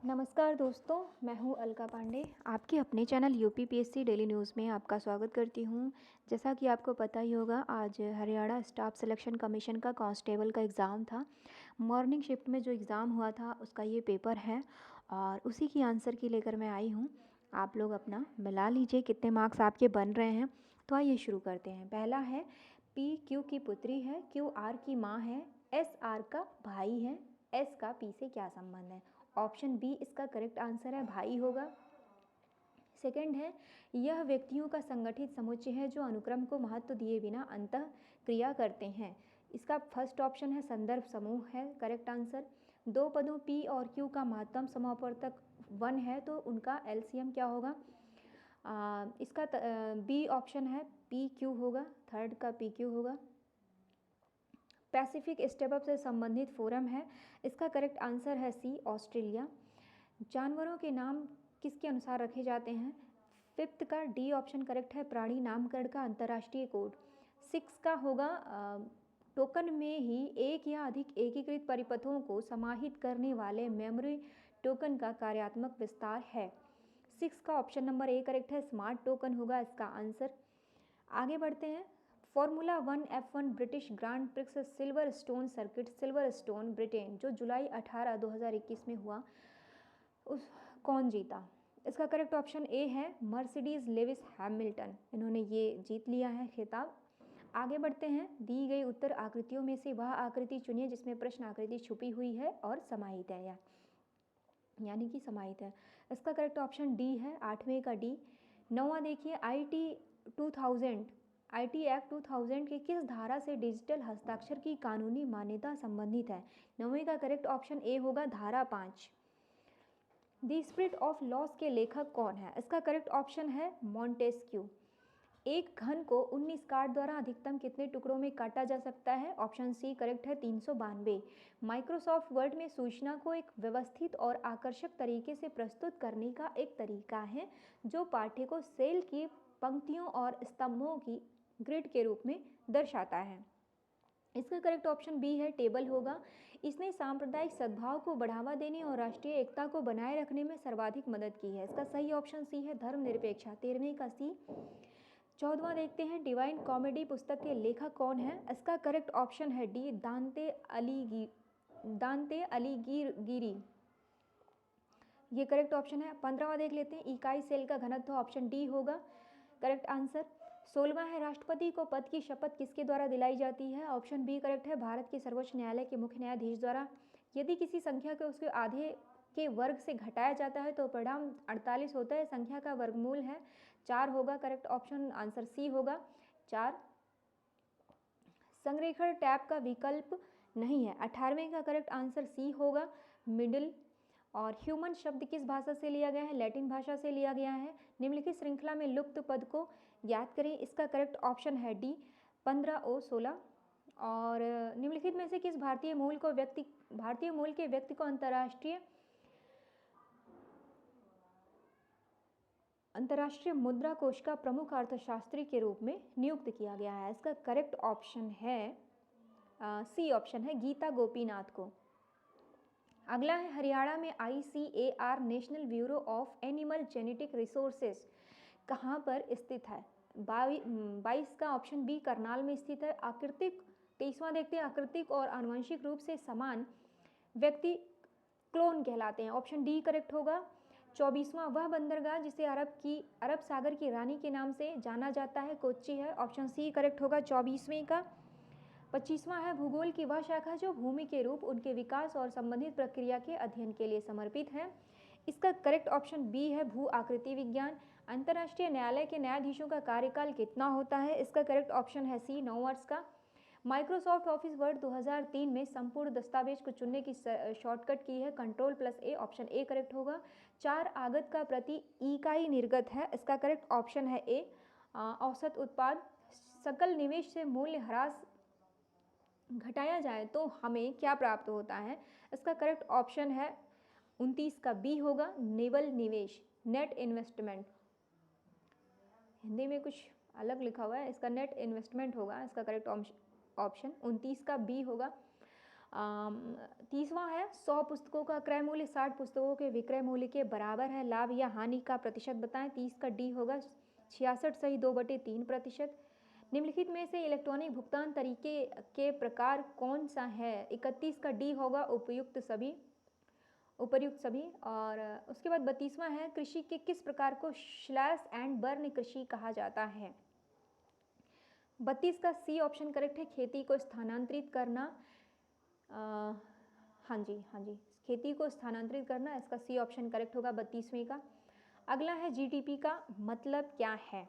नमस्कार दोस्तों, मैं हूं अलका पांडे। आपके अपने चैनल यूपीपीएससी डेली न्यूज़ में आपका स्वागत करती हूं। जैसा कि आपको पता ही होगा, आज हरियाणा स्टाफ सिलेक्शन कमीशन का कांस्टेबल का एग्ज़ाम था। मॉर्निंग शिफ्ट में जो एग्ज़ाम हुआ था उसका ये पेपर है और उसी की आंसर की लेकर मैं आई हूं। आप लोग अपना मिला लीजिए कितने मार्क्स आपके बन रहे हैं। तो आइए शुरू करते हैं। पहला है, पी क्यू की पुत्री है, क्यू आर की माँ है, एस आर का भाई है, एस का पी से क्या संबंध है। ऑप्शन बी इसका करेक्ट आंसर है, भाई होगा। सेकंड है, यह व्यक्तियों का संगठित समुच्चय है जो अनुक्रम को महत्व दिए बिना अंतः क्रिया करते हैं। इसका फर्स्ट ऑप्शन है, संदर्भ समूह है करेक्ट आंसर। दो पदों पी और क्यू का महत्तम समापवर्तक 1 है तो उनका एलसीएम क्या होगा। इसका बी ऑप्शन है, पी क्यू होगा, थर्ड का पी क्यू होगा। पैसिफिक स्टेप अप से संबंधित फोरम है, इसका करेक्ट आंसर है सी, ऑस्ट्रेलिया। जानवरों के नाम किसके अनुसार रखे जाते हैं। फिफ्थ का डी ऑप्शन करेक्ट है, प्राणी नामकरण का अंतर्राष्ट्रीय कोड। सिक्स का होगा, टोकन में ही एक या अधिक एकीकृत परिपथों को समाहित करने वाले मेमोरी टोकन का कार्यात्मक विस्तार है। सिक्स का ऑप्शन नंबर ए करेक्ट है, स्मार्ट टोकन होगा इसका आंसर। आगे बढ़ते हैं। Formula 1 F1 British grand prix silver stone circuit silver stone Britain जो जुलाई 18 2021 में हुआ, उस कौन जीता। इसका करेक्ट ऑप्शन ए है, मर्सिडीज लेविस हैमिल्टन, इन्होंने ये जीत लिया है खिताब। आगे बढ़ते हैं। दी गई उत्तर आकृतियों में से वह आकृति चुनिए जिसमें प्रश्न आकृति छुपी हुई है और समाहित है, यानी कि समाहित है। इसका करेक्ट ऑप्शन डी है, आठवें का डी। नौवां देखिए, आईटी एक्ट 2000 के किस धारा से डिजिटल हस्ताक्षर की कानूनी मान्यता संबंधित है। नौवें का करेक्ट ऑप्शन ए होगा, धारा 5। द स्पिरिट ऑफ लॉस के लेखक कौन है। इसका करेक्ट ऑप्शन है, मॉन्टेस्क्यू। एक घन को 19 कार्ड द्वारा अधिकतम कितने टुकड़ों में काटा जा सकता है। ऑप्शन सी करेक्ट है, 392। माइक्रोसॉफ्ट वर्ड में सूचना को एक व्यवस्थित और आकर्षक तरीके से प्रस्तुत करने का एक तरीका है जो पाठ्य को सेल की पंक्तियों और स्तंभों की ग्रिड के रूप में दर्शाता है। इसका करेक्ट ऑप्शन बी है, टेबल होगा। इसने सांप्रदायिक सद्भाव को बढ़ावा देने और राष्ट्रीय एकता को बनाए रखने में सर्वाधिक मदद की है। इसका सही ऑप्शन सी है, धर्मनिरपेक्षा, 13वें का सी। 14वां देखते हैं, डिवाइन कॉमेडी पुस्तक के लेखक कौन है। इसका करेक्ट ऑप्शन है डी, दांते अलीगीरी, ये करेक्ट ऑप्शन है। 15वां देख लेते हैं, इकाई सेल का घनत्व, ऑप्शन डी होगा करेक्ट आंसर। 16वां है, राष्ट्रपति को पद की शपथ किसके द्वारा दिलाई जाती है। ऑप्शन बी करेक्ट है, भारत के सर्वोच्च न्यायालय के मुख्य न्यायाधीश द्वारा। यदि किसी संख्या को उसके आधे के वर्ग से घटाया जाता है तो परिणाम 48 होता है। संख्या का वर्गमूल है 4 होगा, करेक्ट ऑप्शन आंसर सी होगा 4। संरेखण टैब का विकल्प नहीं है, 18वें का करेक्ट आंसर सी होगा, मिडिल। और ह्यूमन शब्द किस भाषा से लिया गया है। लैटिन भाषा से लिया गया है। निम्नलिखित श्रृंखला में लुप्त पद को याद करें। इसका करेक्ट ऑप्शन है डी, 15O16। और निम्नलिखित में से किस भारतीय मूल के व्यक्ति को अंतर्राष्ट्रीय मुद्रा कोष का प्रमुख अर्थशास्त्री के रूप में नियुक्त किया गया है। इसका करेक्ट ऑप्शन है सी ऑप्शन है, गीता गोपीनाथ को। अगला है, हरियाणा में ICAR national bureau of animal genetic resources कहाँ पर स्थित है। 22 का ऑप्शन बी, करनाल में स्थित है। आकृतिक 23वां देखते हैं, आकृतिक और आनुवंशिक रूप से समान व्यक्ति क्लोन कहलाते हैं। ऑप्शन डी करेक्ट होगा। 24वां, वह बंदरगाह जिसे अरब सागर की रानी के नाम से जाना जाता है, कोच्चि है। ऑप्शन सी करेक्ट होगा 24वें का। 25वां है, भूगोल की वह शाखा जो भूमि के रूप, उनके विकास और संबंधित प्रक्रिया के अध्ययन के लिए समर्पित है। इसका करेक्ट ऑप्शन बी है, भू आकृति विज्ञान। अंतर्राष्ट्रीय न्यायालय के न्यायाधीशों का कार्यकाल कितना होता है। इसका करेक्ट ऑप्शन है सी, 9 वर्ष का। माइक्रोसॉफ्ट ऑफिस वर्ड 2003 में संपूर्ण दस्तावेज को चुनने की शॉर्टकट की है, कंट्रोल+A, ऑप्शन ए करेक्ट होगा। 4 आगत का प्रति इकाई निर्गत है। इसका करेक्ट ऑप्शन है ए, औसत उत्पाद। सकल निवेश से मूल्य ह्रास घटाया जाए तो हमें क्या प्राप्त होता है। इसका करेक्ट ऑप्शन है 29 का बी होगा, नेवल निवेश, नेट इन्वेस्टमेंट। हिंदी में कुछ अलग लिखा हुआ है, इसका नेट इन्वेस्टमेंट होगा। इसका करेक्ट ऑप्शन 29 का बी होगा। 30वां है 100 पुस्तकों का क्रय मूल्य 60 पुस्तकों के विक्रय मूल्य के बराबर है, लाभ या हानि का प्रतिशत बताएं। 30 का डी होगा 66 सही 2/3%। निम्नलिखित में से इलेक्ट्रॉनिक भुगतान तरीके के प्रकार कौन सा है। 31 का डी होगा उपर्युक्त सभी। और उसके बाद 32वां है कृषि के किस प्रकार को स्लैश एंड बर्न कृषि कहा जाता है। 32 का सी ऑप्शन करेक्ट है, खेती को स्थानांतरित करना। हाँ जी, खेती को स्थानांतरित करना, इसका सी ऑप्शन करेक्ट होगा 32वें का। अगला है जीडीपी का मतलब क्या है।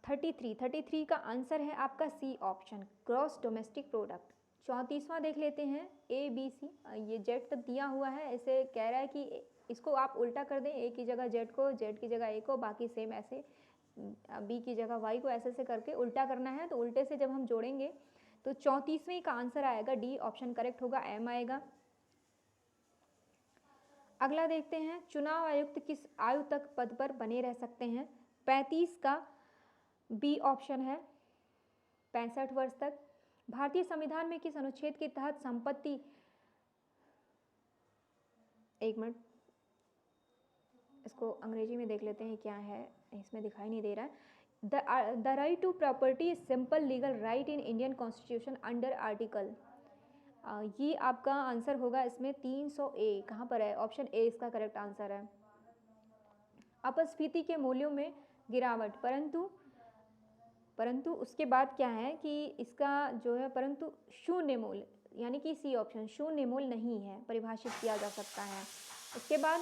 33 का आंसर है आपका C option, gross domestic product. 34वां देख लेते हैं ए बी सी, ये जेड तक दिया हुआ है, इसे कह रहा है कि इसको आप उल्टा कर दें, ए की जगह जेड को, जेड की जगह ए को, बाकी सेम ऐसे बी की जगह वाई को ऐसे करके उल्टा करना है। तो उल्टे से जब हम जोड़ेंगे तो 34वें का आंसर आएगा डी ऑप्शन करेक्ट होगा, एम आएगा। अगला देखते हैं चुनाव आयुक्त किस आयु तक पद पर बने रह सकते हैं। 35 का बी ऑप्शन है 65 वर्ष तक। भारतीय संविधान में किस अनुच्छेद के तहत संपत्ति, एक मिनट इसको अंग्रेजी में देख लेते हैं क्या है, इसमें दिखाई नहीं दे रहा है। The right to property is simple legal right in Indian constitution under article, ये आपका आंसर होगा इसमें 300 ए। कहाँ पर है, ऑप्शन ए इसका करेक्ट आंसर है। अपस्फीति के मूल्यों में गिरावट, परंतु उसके बाद क्या है कि इसका जो है परंतु शून्य मूल्य, यानी कि सी ऑप्शन शून्य मूल्य नहीं है, परिभाषित किया जा सकता है। उसके बाद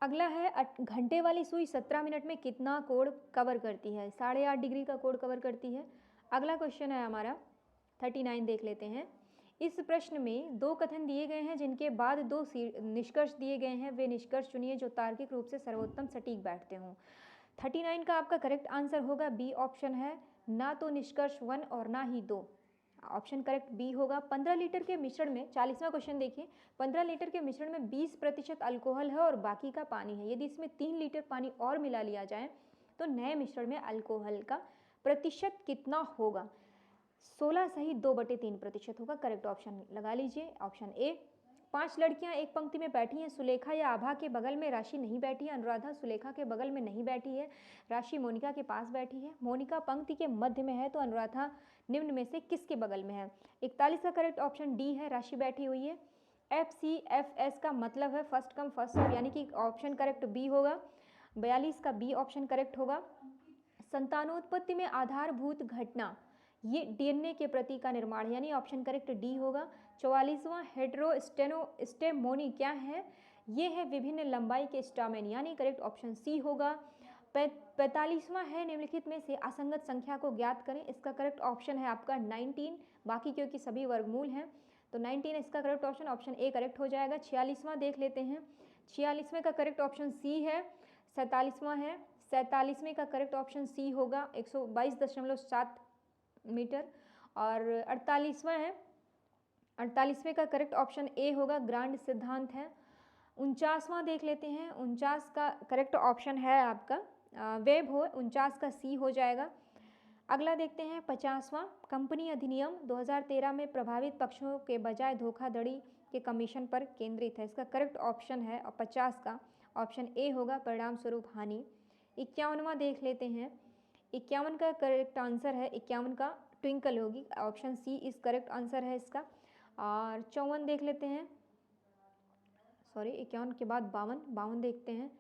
अगला है घंटे वाली सुई 17 मिनट में कितना कोण कवर करती है। 8.5 डिग्री का कोण कवर करती है। अगला क्वेश्चन है हमारा 39 देख लेते हैं। इस प्रश्न में 2 कथन दिए गए हैं जिनके बाद 2 निष्कर्ष दिए गए हैं, वे निष्कर्ष चुनिए जो तार्किक रूप से सर्वोत्तम सटीक बैठते हों। 39 का आपका करेक्ट आंसर होगा बी ऑप्शन है, ना तो निष्कर्ष 1 और ना ही 2। ऑप्शन करेक्ट बी होगा। 15 लीटर के मिश्रण में, 40वां क्वेश्चन देखिए, 15 लीटर के मिश्रण में 20% अल्कोहल है और बाकी का पानी है। यदि इसमें 3 लीटर पानी और मिला लिया जाए तो नए मिश्रण में अल्कोहल का प्रतिशत कितना होगा। 16 सही 2/3% होगा। करेक्ट ऑप्शन लगा लीजिए, ऑप्शन ए। 5 लड़कियां एक पंक्ति में बैठी हैं। सुलेखा या आभा के बगल में राशि नहीं बैठी है। अनुराधा सुलेखा के बगल में नहीं बैठी है। राशि मोनिका के पास बैठी है। मोनिका पंक्ति के मध्य में है तो अनुराधा निम्न में से किसके बगल में है। 41 का करेक्ट ऑप्शन डी है, राशि बैठी हुई है। FCFS का मतलब है फर्स्ट कम फर्स्ट सर्व, यानी कि ऑप्शन करेक्ट बी होगा। 42 का बी ऑप्शन करेक्ट होगा। संतानोत्पत्ति में आधारभूत घटना, ये डीएनए के प्रति का निर्माण, यानी ऑप्शन करेक्ट डी होगा। 44वां हेटेरोस्टेमोनी क्या है, ये है विभिन्न लंबाई के स्टामेन, यानी करेक्ट ऑप्शन सी होगा। 45वां है निम्नलिखित में से असंगत संख्या को ज्ञात करें, इसका करेक्ट ऑप्शन है आपका 19, बाकी क्योंकि सभी वर्गमूल हैं तो 19 इसका correct option, option A correct हो जाएगा। 46वां देख लेते हैं। 46वें का करेक्ट ऑप्शन सी है। 47वां है, 47वें का करेक्ट ऑप्शन सी होगा 122.7 मीटर। और 48वां है, 48वें का करेक्ट ऑप्शन ए होगा, ग्रांड सिद्धांत है। 49वां देख लेते हैं। 49 का करेक्ट ऑप्शन है आपका वेब हो, 49 का सी हो जाएगा। अगला देखते हैं 50वां, कंपनी अधिनियम 2013 में प्रभावित पक्षों के बजाय धोखाधड़ी के कमीशन पर केंद्रित है। इसका करेक्ट ऑप्शन है 50 का ऑप्शन ए होगा, परिणाम स्वरूप हानि। 51वां देख लेते हैं। 51 का करेक्ट आंसर है, 51 का ट्विंकल होगी, ऑप्शन सी इस करेक्ट आंसर है इसका। और 54 देख लेते हैं, सॉरी 51 के बाद 52 देखते हैं।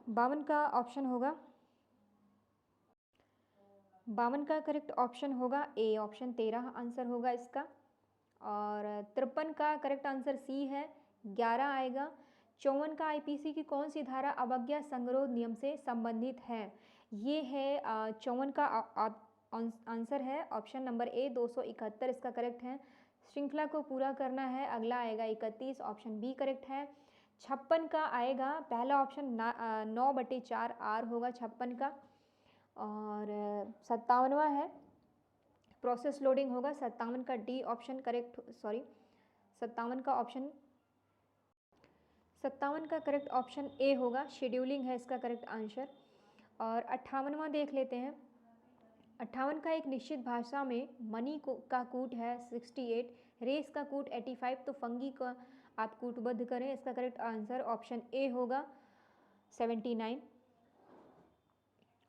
52 का ऑप्शन होगा, 52 का करेक्ट ऑप्शन होगा ए, ऑप्शन 13 आंसर होगा इसका। और 53 का करेक्ट आंसर सी है, 11 आएगा। 54 का आईपीसी की कौन सी धारा अवज्ञा संगरोध नियम से संबंधित है, ये है 54 का आंसर है ऑप्शन नंबर ए 271 इसका करेक्ट है। श्रृंखला को पूरा करना है, अगला आएगा 31, ऑप्शन बी करेक्ट है। 56 का आएगा, पहला ऑप्शन 9/4 आर होगा 56 का। और 57वां है प्रोसेस लोडिंग होगा, 57 का डी ऑप्शन करेक्ट, सॉरी 57 का ऑप्शन 57 का करेक्ट ऑप्शन ए होगा, शेड्यूलिंग है इसका करेक्ट आंसर। और 58वां देख लेते हैं। 58 का एक निश्चित भाषा में मनी का कूट है 68, रेस का कूट 85, तो फंगी का आप कूटबद्ध करें। इसका करेक्ट आंसर ऑप्शन ए होगा 79।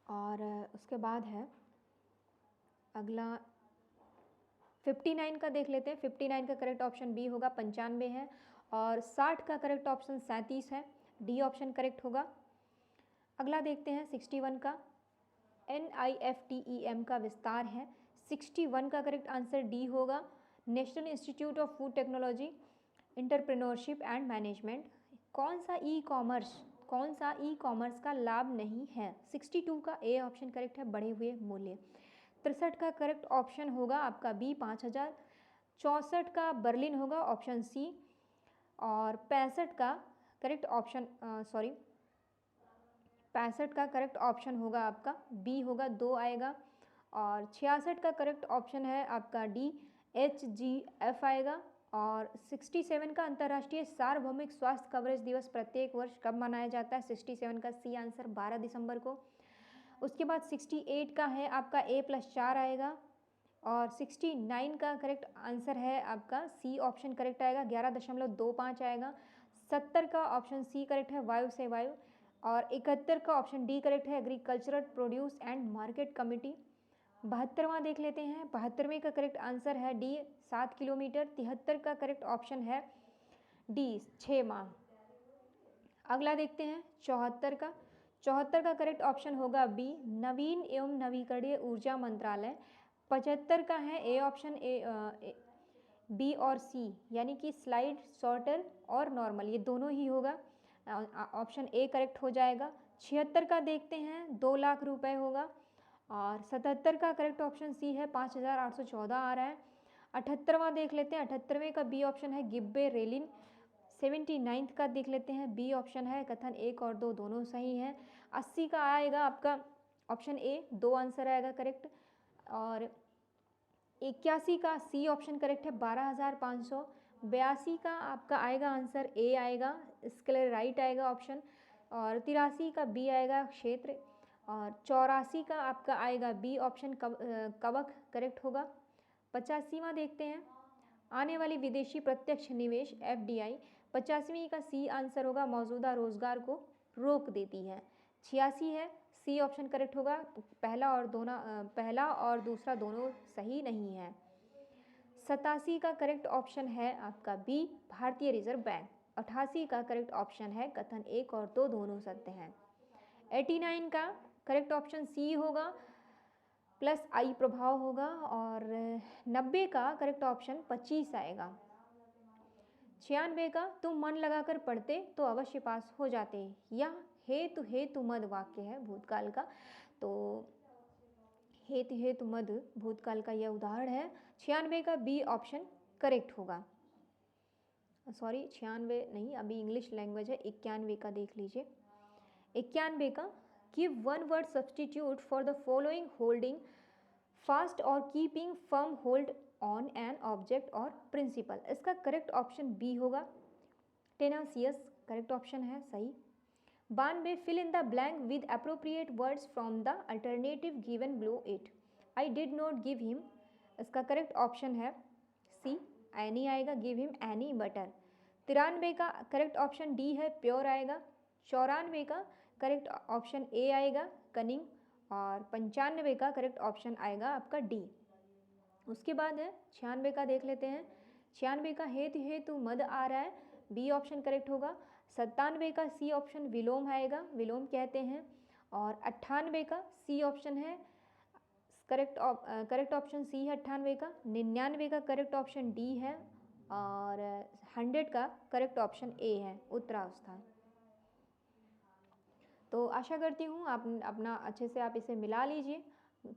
और उसके बाद है अगला 59 का देख लेते हैं। 59 का करेक्ट ऑप्शन बी होगा 95 है। और 60 का करेक्ट ऑप्शन 37 है, डी ऑप्शन करेक्ट होगा। अगला देखते हैं 61 का। NIFTEM का विस्तार है 61 का करेक्ट आंसर डी होगा, national institute of food technology entrepreneurship and management. कौन सा ई कॉमर्स का लाभ नहीं है? 62 का ए ऑप्शन करेक्ट है, बढ़े हुए मूल्य। 63 का करेक्ट ऑप्शन होगा आपका बी 5000। 64 का बर्लिन होगा ऑप्शन सी। और 65 का करेक्ट ऑप्शन 65 का करेक्ट ऑप्शन होगा आपका बी होगा 2 आएगा। और 66 का करेक्ट ऑप्शन है आपका डी HGF आएगा। और 67 का अंतर्राष्ट्रीय सार्वभौमिक स्वास्थ्य कवरेज दिवस प्रत्येक वर्ष कब मनाया जाता है? 67 का सी आंसर 12 दिसंबर को। उसके बाद 68 का है आपका A+4 आएगा। और 69 का करेक्ट आंसर है आपका सी ऑप्शन करेक्ट आएगा, 11.25 आएगा। 70 का ऑप्शन सी करेक्ट है, वायु से वायु। और 71 का ऑप्शन डी करेक्ट है, agricultural produce and market committee. 72वां देख लेते हैं। 72वें का करेक्ट आंसर है डी 7 किलोमीटर। 73 का करेक्ट ऑप्शन है डी 6 माह। अगला देखते हैं 74 का। 74 का करेक्ट ऑप्शन होगा बी नवीन एवं नवीकरणीय ऊर्जा मंत्रालय। 75 का है ए ऑप्शन बी और सी, यानी कि स्लाइड शॉर्टर और नॉर्मल, ये दोनों ही होगा, ऑप्शन ए करेक्ट हो जाएगा। 76 का देखते हैं 2 लाख रुपए होगा। और 77 का करेक्ट ऑप्शन सी है, 5814 आ रहा है। 78वां देख लेते हैं। 78वें का बी ऑप्शन है गिब्बे रेलिन। 79 का देख लेते हैं, बी ऑप्शन है, कथन 1 और 2 दोनों सही हैं। 80 का आएगा आपका ऑप्शन ए, 2 आंसर आएगा करेक्ट। और 81 का सी ऑप्शन करेक्ट है, 12,500। 82 का आपका आएगा आंसर ए आएगा, इसके लिए राइट आएगा ऑप्शन। और 83 का बी आएगा क्षेत्र। और 84 का आपका आएगा बी ऑप्शन कवक करेक्ट होगा। 85वां देखते हैं, आने वाली विदेशी प्रत्यक्ष निवेश FDI। 85वीं का सी आंसर होगा, मौजूदा रोजगार को रोक देती है। 86 है, सी ऑप्शन करेक्ट होगा। पहला और दूसरा दोनों सही नहीं है। 87 का करेक्ट ऑप्शन है आपका बी भारतीय रिजर्व बैंक। 88 का करेक्ट ऑप्शन है कथन 1 और 2 दोनों सत्य हैं। 89 का करेक्ट ऑप्शन सी होगा, +I प्रभाव होगा। और 90 का करेक्ट ऑप्शन 25 आएगा। 96 का तुम मन लगाकर पढ़ते तो अवश्य पास हो जाते, यह हेतु मद वाक्य है भूतकाल का, तो हेतु मद भूतकाल का यह उदाहरण है। 96 का बी ऑप्शन करेक्ट होगा। सॉरी 96 नहीं, अभी इंग्लिश लैंग्वेज है। 91 का देख लीजिए। 91 का give one word substitute for the following holding fast और keeping firm hold on an object और प्रिंसिपल। इसका करेक्ट ऑप्शन बी होगा, टेनासियस करेक्ट ऑप्शन है, सही। 92 fill in the blank with appropriate words from the alternative given below it. I did not give him, इसका correct option है C any आएगा, give him any butter. 93 का correct option D है, pure आएगा। 94 का correct option A आएगा, cunning. और 95 का करेक्ट ऑप्शन आएगा आपका डी। उसके बाद है 96 का देख लेते हैं। 96 का हेतु मद आ रहा है, बी ऑप्शन करेक्ट होगा। 97 का सी ऑप्शन विलोम आएगा, विलोम कहते हैं। और 98 का सी ऑप्शन है, करेक्ट ऑप्शन सी है 98 का। 99 का करेक्ट ऑप्शन डी है। और 100 का करेक्ट ऑप्शन ए है, उत्तरावस्था। तो आशा करती हूँ आप अपना अच्छे से आप इसे मिला लीजिए।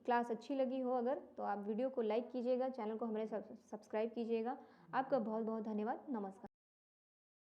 क्लास अच्छी लगी हो अगर, तो आप वीडियो को लाइक कीजिएगा, चैनल को हमारे सब्सक्राइब कीजिएगा। आपका बहुत बहुत धन्यवाद। नमस्कार।